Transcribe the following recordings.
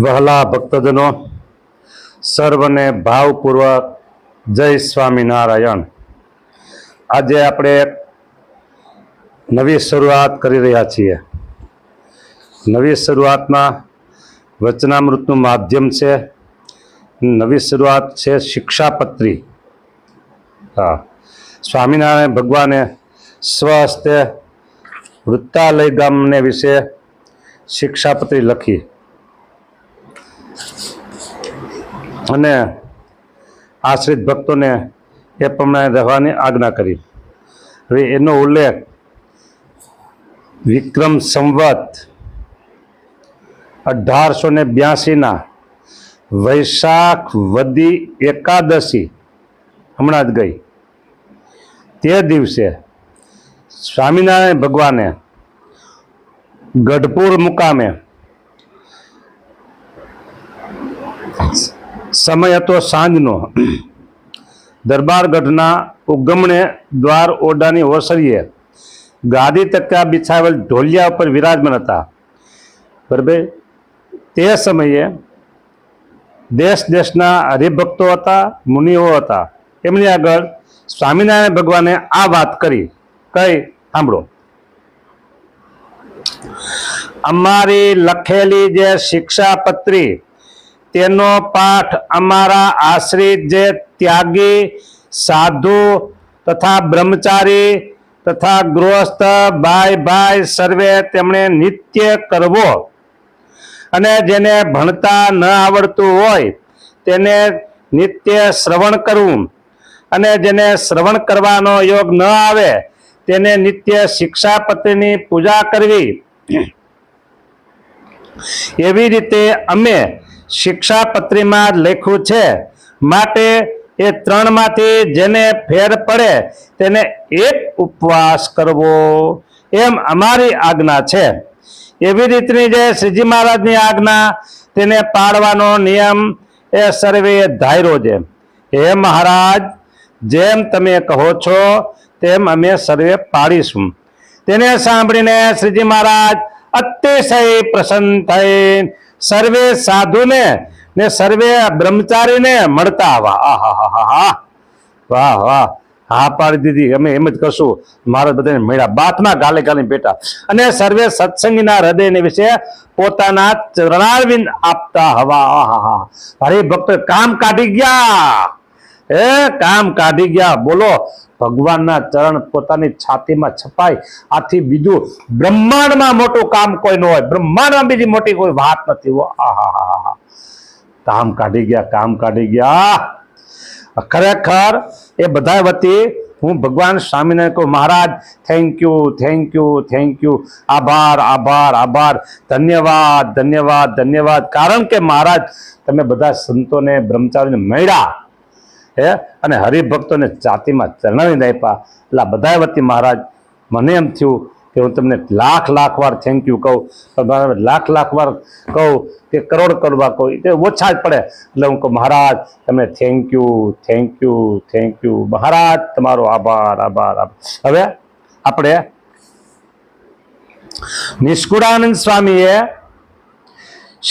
વહલા ભક્તજનો સર્વને ભાવપૂર્વક જય સ્વામિનારાયણ। આજે આપણે નવી શરૂઆત કરી રહ્યા છીએ। નવી શરૂઆતમાં વચનામૃતનું માધ્યમ છે। નવી શરૂઆત છે શિક્ષાપત્રી। સ્વામિનારાયણ ભગવાને સ્વહસ્તે વૃત્તાલય ગામને વિશે શિક્ષાપત્રી લખી અને આશ્રિત ભક્તોને એ પ્રમાણે રહેવાની આજ્ઞા કરી। હવે એનો ઉલ્લેખ વિક્રમ સંવત 1882 વૈશાખ વદી એકાદશી હમણાં જ ગઈ તે દિવસે સ્વામિનારાયણ ભગવાને ગઢપુર મુકામે સમય હતો સાંજનો દરબારગઢના ઉગમણે દ્વાર ઓરડાની ઓસરીએ ગાદી તક્યા બિછાવેલ ઢોલિયા ઉપર વિરાજમાન હતા। બરાબર, તે સમયે દેશ દેશના હરિભક્તો હતા, મુનિઓ હતા। એમની આગળ સ્વામિનારાયણ ભગવાને આ વાત કરી। કઈ સાંભળો। અમારી લખેલી જે શિક્ષાપત્રી તેનો પાઠ અમારા આશ્રિત જે ત્યાગી સાધુ તથા બ્રહ્મચારી તથા ગૃહસ્થ ભાઈ ભાઈ સર્વે તેમણે નિત્ય કરવો અને જેને ભણતા ન આવડતું હોય તેને નિત્ય શ્રવણ કરવું અને જેને શ્રવણ કરવાનો યોગ ન આવે તેને નિત્ય શિક્ષાપત્રીની પૂજા કરવી। એવી રીતે અમે શિક્ષાપત્રીમાં લખ્યું છે। માટે એ ત્રણમાંથી જેને ફેર પડે તેને એક ઉપવાસ કરવો એમ અમારી આજ્ઞા છે। એવી રીતની જે શ્રીજી મહારાજની આજ્ઞા તેને પાળવાનો નિયમ એ સર્વે ધાર્યો છે। હે મહારાજ, જેમ તમે કહો છો તેમ અમે સર્વે પાળીશું। તેને સાંભળીને શ્રીજી મહારાજ અતિશય પ્રસન્ન થઈ સર્વે સાધુને ને સર્વે બ્રહ્મચારીને મળતા આવા। વાહ વાહ, હા પાડી દીધી। અમે એમ જ કરશું। મહારાજ બધાને મળ્યા, બાથમાં ગાલે ગાલે બેઠા અને સર્વે સત્સંગીના હૃદયને વિશે પોતાના ચરણારવિંદ આપતા હવા। હરિભક્તો કામ કાઢી ગયા, કામ કાઢી ગયા। બોલો, ભગવાનના ચરણ પોતાની છાતીમાં છપાય, આથી બીજું બ્રહ્માંડમાં મોટું કામ કોઈ ન હોય। બ્રહ્માંડમાં બીજી મોટી કોઈ વાત નથી। કામ કાઢી ગયા, કામ કાઢી ગયા। ખરેખર એ બધા વતી હું ભગવાન સ્વામિનારાયણ કહું, Maharaj thank you, thank you, thank you, આભાર, આભાર, આભાર, ધન્યવાદ, ધન્યવાદ, ધન્યવાદ। કારણ કે મહારાજ તમે બધા સંતોને બ્રહ્મચારીને મળ્યા અને હરિભક્તોને જાતિમાં ચરણાવીને આપ્યા। એટલે બધા વતી મહારાજ મને એમ થયું કે હું તમને લાખ લાખ વાર થેન્ક યુ કહું, પણ લાખ લાખ વાર કહું કે કરોડ કરોડ વાર કહું એ ઓછા જ પડે। એટલે હું કહું મહારાજ તમે thank you, thank you, thank you Maharaj, તમારો આભાર, આભાર, આભાર। હવે આપણે નિષ્કુળાનંદ સ્વામીએ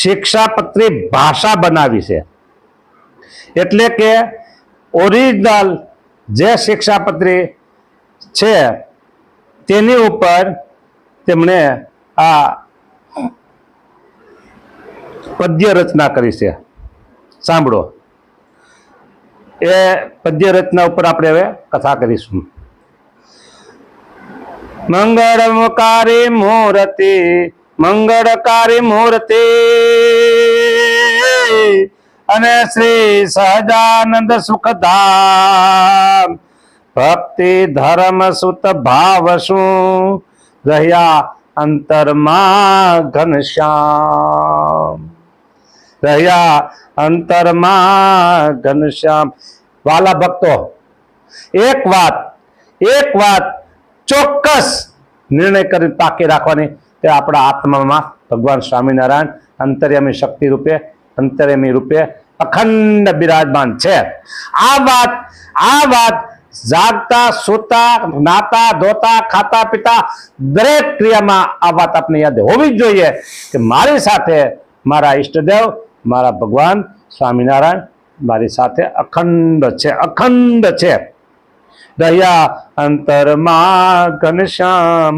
શિક્ષાપત્રી ભાષા બનાવી છે। એટલે કે ઓરિજિનલ જે શિક્ષાપત્રી છે તેની ઉપર તેમણે આ પદ્ય રચના કરી છે। સાંભળો, એ પદ્ય રચના ઉપર આપણે હવે કથા કરીશું। મંગળકારી મૂર્તિ, મંગળકારી મૂર્તિ અને શ્રી સહજાનંદ સુખધામ ભક્તિ ધર્મ સુત ભાવ શું રહ્યા અંતરમાં ઘનશ્યામ, રહ્યા અંતરમાં ઘનશ્યામ। વાલા ભક્તો, એક વાત ચોક્કસ નિર્ણય કરી પાકી રાખવાની કે આપણા આત્મામાં ભગવાન સ્વામિનારાયણ અંતર્યામી શક્તિ રૂપે, અંતર્યામી રૂપે અખંડ બિરાજમાન છે। આ વાત જાગતા, સૂતા, નાતા, ધોતા, ખાતા, પીતા દરેક ક્રિયામાં આ વાત આપણે યાદ હોવી જ જોઈએ કે મારી સાથે મારા ઈષ્ટદેવ મારા ભગવાન સ્વામિનારાયણ મારી સાથે અખંડ છે, અખંડ છે. દયા અંતરમાં ઘનશ્યામ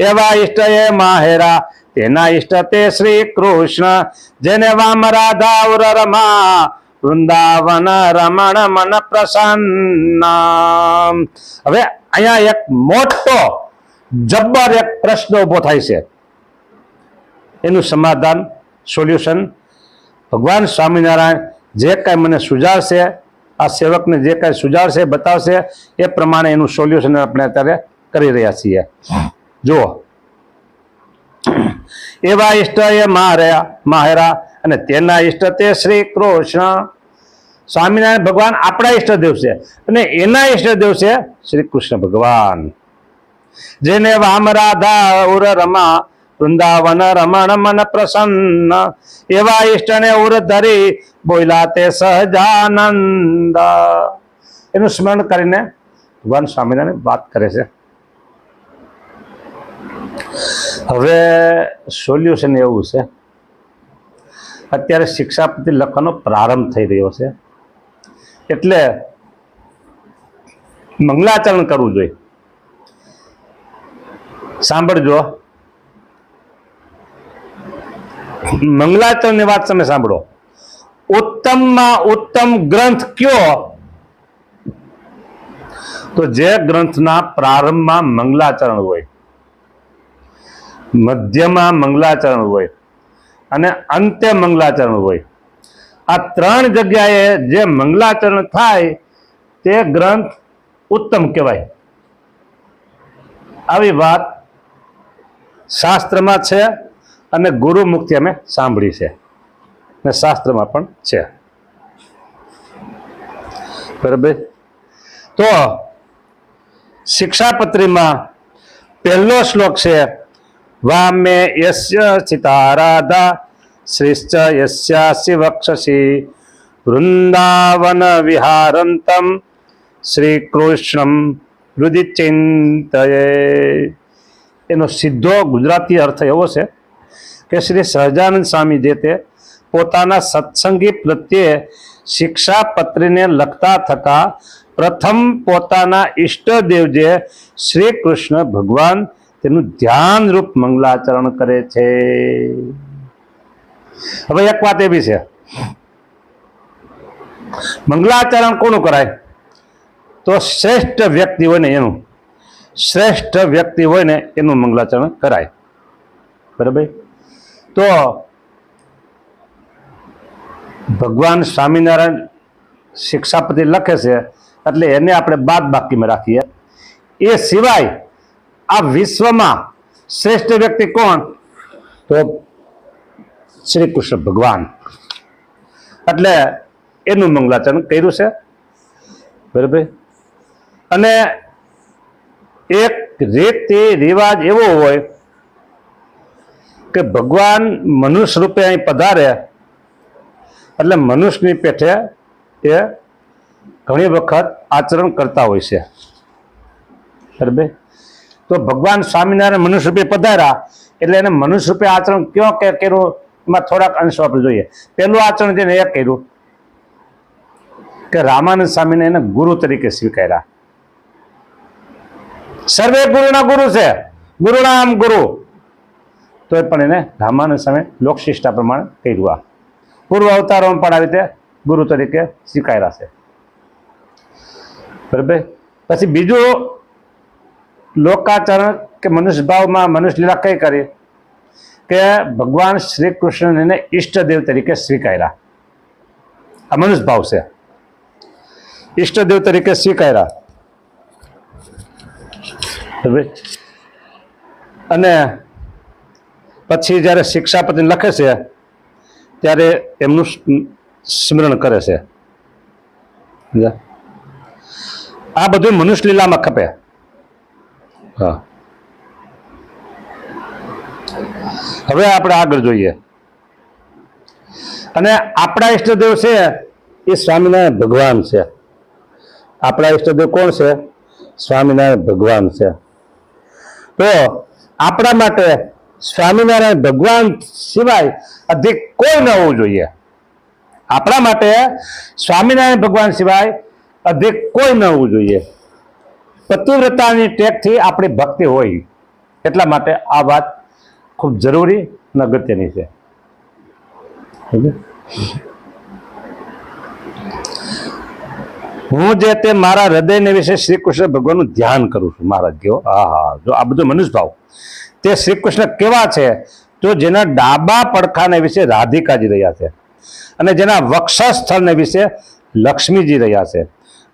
એવા ઈષ્ટ એ માહેરા, તેના ઈષ્ટ તે શ્રી કૃષ્ણ, જેને વામ રાધા ઉર રમા, વૃંદાવન રમણ મન પ્રસન્ન. હવે અહીંયા એક મોટો જબ્બર એક પ્રશ્ન ઉભો થાય છે. એનું સમાધાન, સોલ્યુશન ભગવાન સ્વામિનારાયણ જે કાંઈ મને સુજાડશે, આ સેવકને જે કાંઈ સુજાડશે, બતાવશે, એ પ્રમાણે એનું સોલ્યુશન આપણે અત્યારે કરી રહ્યા છીએ. જુઓ, એવા ઈષ્ટ એ માહેરા અને તેના ઈષ્ટ તે શ્રી કૃષ્ણ. સ્વામિનારાયણ ભગવાન આપણા ઈષ્ટદેવ છે અને એના ઈષ્ટદેવ છે શ્રી કૃષ્ણ ભગવાન, જેને વામ રાધા ઉર રમા, વૃંદાવન રમણ મન પ્રસન્ન. એવા ઈષ્ટને ઉર ધરી, બોલ્યા તે સહજાનંદ. એનું સ્મરણ કરીને ભગવાન સ્વામિનારાયણ વાત કરે છે. હવે સોલ્યુશન એવું છે, અત્યારે શિક્ષાપતિ લખવાનો પ્રારંભ થઈ રહ્યો છે, એટલે મંગલાચરણ કરવું જોઈએ. સાંભળજો, મંગલાચરણની વાત તમે સાંભળો. ઉત્તમમાં ઉત્તમ ગ્રંથ કયો? તો જે ગ્રંથના પ્રારંભમાં મંગલાચરણ હોય, મધ્યમાં મંગલાચરણ હોય અને અંતે મંગલાચરણ હોય. આ ત્રણ જગ્યાએ જે મંગલાચરણ થાય તે ગ્રંથ ઉત્તમ કહેવાય. આવી વાત શાસ્ત્રમાં છે અને ગુરુમુખથી અમે સાંભળી છે અને શાસ્ત્રમાં પણ છે. બરાબર. તો શિક્ષાપત્રીમાં પહેલો શ્લોક છે, વામે યસ્ય સ્થિતા રાધા, શ્રીશ્ચ યસ્યાસી વક્ષસી, વૃંદાવન વિહારંતમ શ્રી કૃષ્ણમ હૃદિ ચિંતયે. એનો સીધો ગુજરાતી અર્થ એવો છે કે શ્રી સહજાનંદ સ્વામી જે તે પોતાના સત્સંગી પ્રત્યે શિક્ષાપત્રીને લખતા થતા પ્રથમ પોતાના ઈષ્ટદેવ જે શ્રી કૃષ્ણ ભગવાન તેનું ધ્યાનરૂપ મંગલાચરણ કરે છે. હવે એક વાત એવી છે, મંગલાચરણ કોનું કરાય? તો શ્રેષ્ઠ વ્યક્તિ હોય ને એનું, શ્રેષ્ઠ વ્યક્તિ હોય ને એનું મંગલાચરણ કરાય. બરાબર. તો ભગવાન સ્વામિનારાયણ શિક્ષાપતિ લખે છે એટલે એને આપણે બાદ બાકીમાં રાખીએ. એ સિવાય આ વિશ્વમાં શ્રેષ્ઠ વ્યક્તિ કોણ? તો શ્રી કૃષ્ણ ભગવાન. એટલે એનું મંગલાચરણ કર્યું છે. બરાબર. અને એક રીતિ રિવાજ એવો હોય કે ભગવાન મનુષ્ય રૂપે અહીં પધારે એટલે મનુષ્યની પેઠે એ ઘણી વખત આચરણ કરતા હોય છે. બરાબર. તો ભગવાન સ્વામિનારાયણ મનુષ્ય રૂપે પધાર્યા એટલે એને મનુષ્ય રૂપે આચરણ ક્યાં કે કર્યું, એમાં થોડાક અંશો આપણે જોઈએ. પહેલું આચરણ જેને એ કર્યું કે રામાનંદ સ્વામીને એને ગુરુ તરીકે સ્વીકાર્યા. સર્વે ગુરુના ગુરુ છે, ગુરુનામ ગુરુ, તો પણ એને રામાનંદ સ્વામી લોકશિષ્ટા પ્રમાણે કર્યું. આ પૂર્વ અવતારોમાં પણ આવી રીતે ગુરુ તરીકે સ્વીકાર્યા છે. બરાબર. પછી બીજું લોકાચરણ કે મનુષ્ય ભાવમાં મનુષ્ય લીલા કઈ કરી કે ભગવાન શ્રી કૃષ્ણ એને ઈષ્ટદેવ તરીકે સ્વીકાર્યા. આ મનુષ્ય ભાવ છે, ઈષ્ટદેવ તરીકે સ્વીકાર્યા. અને પછી જ્યારે શિક્ષાપતિ લખે છે ત્યારે એમનું સ્મરણ કરે છે. આ બધું મનુષ્ય લીલામાં ખપે. હા. હવે આપણે આગળ જોઈએ. અને આપણા ઈષ્ટદેવ છે એ સ્વામિનારાયણ ભગવાન છે. આપણા ઈષ્ટદેવ કોણ છે? સ્વામિનારાયણ ભગવાન છે. તો આપણા માટે સ્વામિનારાયણ ભગવાન સિવાય અધિક કોઈ ન હોવું જોઈએ. આપણા માટે સ્વામિનારાયણ ભગવાન સિવાય અધિક કોઈ ન હોવું જોઈએ. પતિવ્રતાની ટેકથી આપણી ભક્તિ હોય એટલા માટે આ વાત ખૂબ જરૂરી અને અગત્યની છે. હું જે તે મારા હૃદયને વિશે શ્રી કૃષ્ણ ભગવાનનું ધ્યાન કરું છું. મહારાજ કહો જો આ બધું મનુષ્ય ભાવ તે શ્રી કૃષ્ણ કેવા છે? તો જેના ડાબા પડખાને વિશે રાધિકાજી રહ્યા છે, અને જેના વક્ષસ્થળને વિશે લક્ષ્મીજી રહ્યા છે,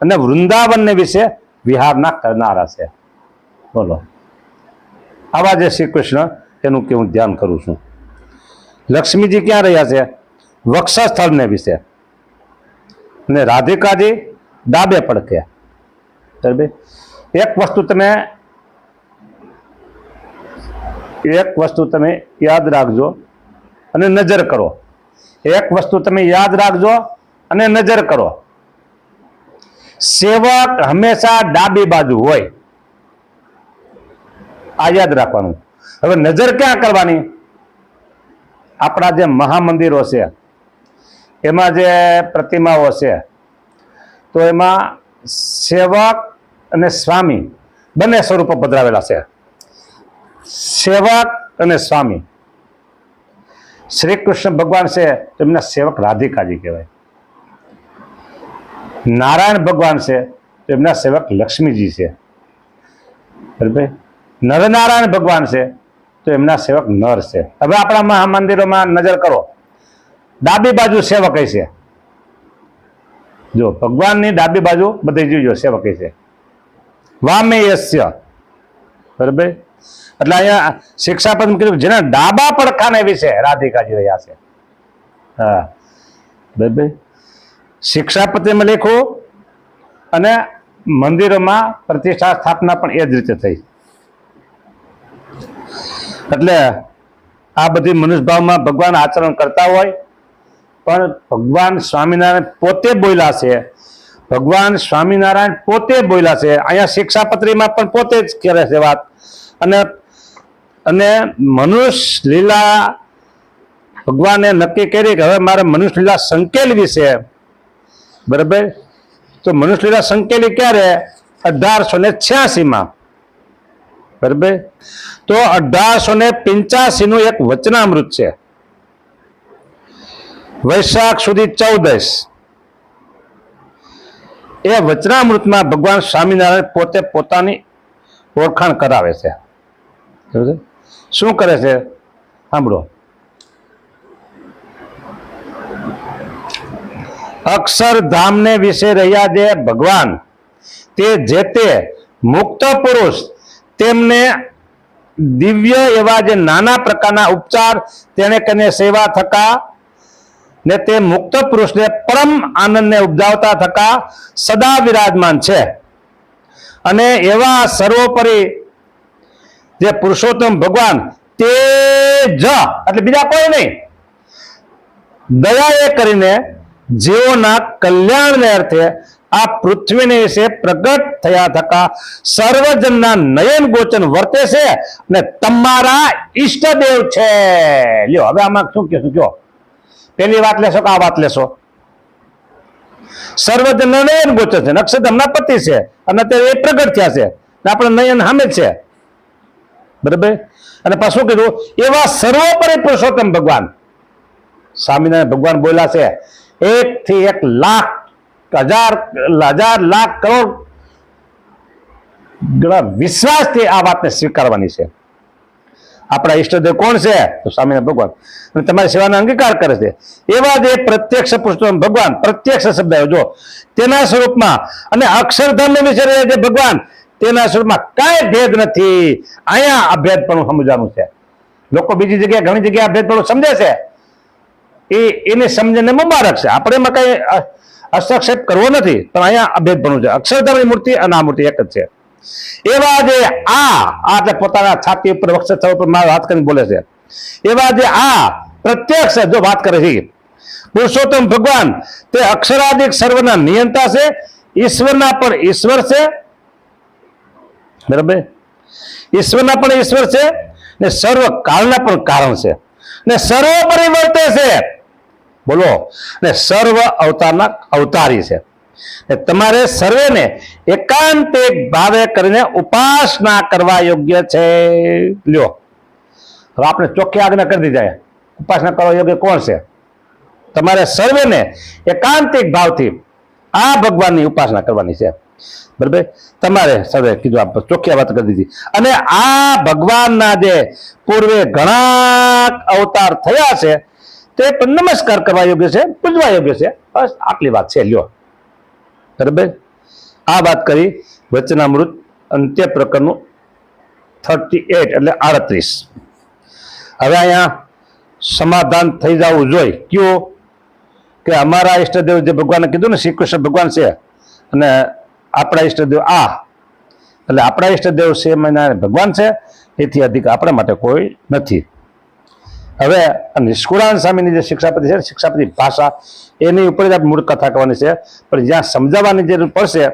અને વૃંદાવનને વિશે વિહારના કરનારા છે. બોલો, આવા જે શ્રી કૃષ્ણ એનું કે હું ધ્યાન કરું છું. લક્ષ્મીજી ક્યાં રહ્યા છે? વક્ષસ્થળને વિશે, અને રાધિકાજી ડાબે પડખે. બરાબર. એક વસ્તુ તમે યાદ રાખજો અને નજર કરો. એક વસ્તુ તમે યાદ રાખજો અને નજર કરો. સેવક હંમેશા ડાબી બાજુ હોય, આ યાદ રાખવાનું. હવે નજર ક્યાં કરવાની? આપણા જે મહામંદિરો છે એમાં જે પ્રતિમાઓ છે તો એમાં સેવક અને સ્વામી બંને સ્વરૂપો પધરાવેલા છે. સેવક અને સ્વામી. શ્રી કૃષ્ણ ભગવાન છે તો એમના સેવક રાધિકાજી કહેવાય. નારાયણ ભગવાન છે તો એમના સેવક લક્ષ્મીજી છે. બરાબર. નરનારાયણ ભગવાન છે તો એમના સેવક નર છે. હવે આપણા મહામંદિરોમાં નજર કરો, ડાબી બાજુ સેવક છે. જો ભગવાનની ડાબી બાજુ બધી જોજો સેવક છે. વામે યસ્ય. બરાબર. એટલે અહીંયા શિક્ષાપદ કીધું જેના ડાબા પડખાને વિશે રાધિકાજી રહ્યા છે. હા, બરાબર. શિક્ષાપત્રીમાં લખ્યું અને મંદિરોમાં પ્રતિષ્ઠા સ્થાપના પણ એ જ રીતે થઈ. એટલે આ બધી મનુષ્યભાવમાં ભગવાન આચરણ કરતા હોય, પણ ભગવાન સ્વામિનારાયણ પોતે બોલ્યા છે. ભગવાન સ્વામિનારાયણ પોતે બોલ્યા છે. અહીંયા શિક્ષાપત્રીમાં પણ પોતે જ કરે છે વાત. અને મનુષ્ય લીલા ભગવાને નક્કી કરી કે હવે મારે મનુષ્ય લીલા સંકેલવી છે. બરાબર. તો મનુષ્ય લીલા સંકેલી ક્યારે? 1886માં. બરાબર. તો 1885 નું એક વચનામૃત છે. વૈશાખ સુધી 14. એ વચનામૃતમાં ભગવાન સ્વામિનારાયણ પોતે પોતાની ઓળખાણ કરાવે છે. શું કરે છે સાંભળો. અક્ષરધામને વિશે રહ્યા જે ભગવાન તે જે તે મુક્ત પુરુષ તેમને દિવ્ય એવા જે નાના પ્રકારના ઉપચાર તેને કરીને સેવા થકા ને તે મુક્ત પુરુષને પરમ આનંદને ઉપજાવતા થકા સદા વિરાજમાન છે. અને એવા સર્વોપરી જે પુરુષોત્તમ ભગવાન તે જ, એટલે બીજા કોઈ નહીં, દયાએ કરીને જેઓના કલ્યાણને અર્થે આ પૃથ્વીને વિશે પ્રગટ થયા થકા સર્વજનના નયન ગોચન વર્તે છે અને તમારા ઈષ્ટદેવ છે. લ્યો, હવે આમાં શું કહેશું? જો પેલી વાત લેશો કે આ વાત લેશો? સર્વજન નયન ગોચર છે, અક્ષરધામના પતિ છે, અને તે પ્રગટ થયા છે, આપણે નયન સામે છે. બરાબર. અને પાછું કીધું એવા સર્વોપરી પુરુષોત્તમ ભગવાન સ્વામિનારાયણ ભગવાન બોલ્યા છે 1 થી 1 લાખ હજાર લાખ કરોડ વિશ્વાસથી આ વાતને સ્વીકારવાની છે. આપણા ઈષ્ટદેવ કોણ છે? તો સ્વામિનારાયણ ભગવાન. અને તમારી સેવાનો અંગીકાર કરે છે. એવા જે પ્રત્યક્ષ પુરુષોત્તમ ભગવાન, પ્રત્યક્ષ શબ્દ જો તેના સ્વરૂપમાં, અને અક્ષરધામને વિશે જે ભગવાન તેના સ્વરૂપમાં કાંઈ ભેદ નથી. અહીંયા અભેદપણું સમજવાનું છે. લોકો બીજી જગ્યાએ ઘણી જગ્યાએ અભેદપણું સમજે છે, એને સમજને મુબારક છે. આપણે એમાં કઈ હસ્તક્ષેપ કરવો નથી, પણ અહીંયા અભેદપણું છે. અક્ષરધામની મૂર્તિ અને આ મૂર્તિ એક જ છે. એવા જે આ પોતાના છાતી ઉપર વક્ષસ્થળ ઉપર મારો હાથ કરીને બોલે છે, એવા જે આ પ્રત્યક્ષ જો વાત કરે છે પુરુષોત્તમ ભગવાન તે અક્ષરાદિક સર્વના નિયંતા છે, ઈશ્વરના પણ ઈશ્વર છે. બરાબર. ઈશ્વરના પણ ઈશ્વર છે, ને સર્વ કાળના પણ કારણ છે ને સર્વોપરી વર્તે છે. બોલો. ને સર્વ અવતારના અવતારી છે. ને તમારે સર્વેને એકાંતિક ભાવે કરીને ઉપાસના કરવા યોગ્ય છે. લ્યો, હવે આપણે ચોખ્ખી આજ્ઞા કરી દીધા. ઉપાસના કરવા યોગ્ય કોણ છે? તમારે સર્વેને એકાંતિક ભાવથી આ ભગવાનની ઉપાસના કરવાની છે. બરાબર, તમારે સર્વે કીધું, આ ચોખ્ખી વાત કરી દીધી. અને આ ભગવાનના જે પૂર્વે ઘણા અવતાર થયા છે તે પણ નમસ્કાર કરવા યોગ્ય છે, પૂજવા યોગ્ય છે. બસ આટલી વાત છે. લ્યો, બરાબર. આ વાત કરી વચનામૃત અંત્ય પ્રકરણનું 38 એટલે 38. હવે અહીંયા સમાધાન થઈ જવું જોઈએ. કયું? કે અમારા ઈષ્ટદેવ જે ભગવાને કીધું ને શ્રી કૃષ્ણ ભગવાન છે અને આપણા ઈષ્ટદેવ એટલે આપણા ઈષ્ટદેવ છે ભગવાન છે, એથી અધિક આપણા માટે કોઈ નથી. હવે નિષ્કુળાનંદ સ્વામીની જે શિક્ષાપતિ છે, શિક્ષાપતિ ભાષા, એની ઉપર જ મૂળ કથા કરવાની છે. પણ જ્યાં સમજાવવાની જરૂર પડશે,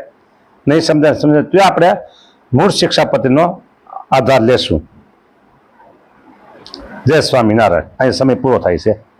નહીં સમજાય ત્યાં આપણે મૂળ શિક્ષાપતિનો આધાર લેશું. જય સ્વામિનારાયણ. અહીં સમય પૂરો થાય છે.